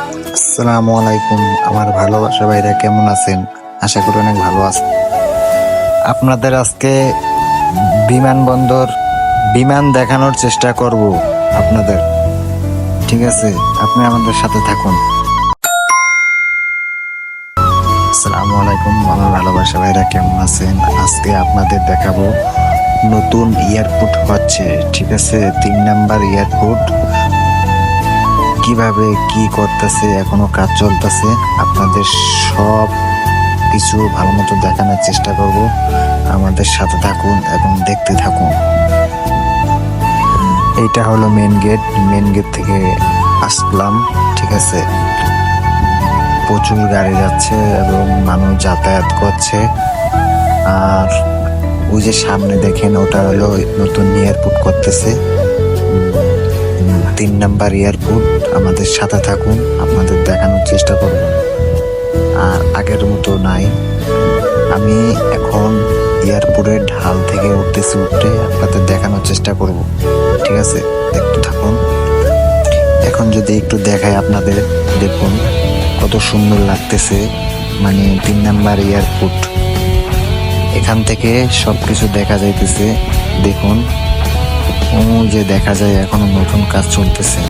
আসসালামু আলাইকুম, আমার ভালোবাসা ভাইরা কেমন আছেন? আশা করি অনেক ভালো আছেন। আপনাদের আজকে বিমানবন্দর বিমান দেখানোর চেষ্টা করব আপনাদের। ঠিক আছে, আপনি আমাদের সাথে থাকুন। আসসালামু আলাইকুম, আমার ভালোবাসা ভাইরা কেমন আছেন? আজকে আপনাদের দেখাবো নতুন এয়ারপোর্ট হচ্ছে। ঠিক আছে, 3 নাম্বার এয়ারপোর্ট কিভাবে কি করতেছে, এখনো কাজ চলতেছে। আপনাদের সব কিছু ভালো মতো দেখানোর চেষ্টা করব। আমাদের সাথে থাকুন এবং দেখতে থাকুন। এইটা হলো মেন গেট। মেন গেট থেকে আসলাম। ঠিক আছে, প্রচুর গাড়ি যাচ্ছে এবং মানুষ যাতায়াত করছে। আর ওই যে সামনে দেখেন, ওটা হলো নতুন এয়ারপোর্ট করতেছে। 3 নাম্বার এয়ারপোর্ট। আমাদের সাথে থাকুন, আপনাদের দেখানোর চেষ্টা করব। আর আগের মতো নাই। আমি এখন এয়ারপোর্টের ঢাল থেকে উঠতেছি, উঠে আপনাদের দেখানোর চেষ্টা করব। ঠিক আছে, দেখতে থাকুন। এখন যদি একটু দেখাই আপনাদের, দেখুন কত সুন্দর লাগতেছে। মানে 3 নাম্বার এয়ারপোর্ট, এখান থেকে সবকিছু দেখা যাইতেছে। দেখুন, ও যে দেখা যায় এখনো নতুন কাজ চলতেছে।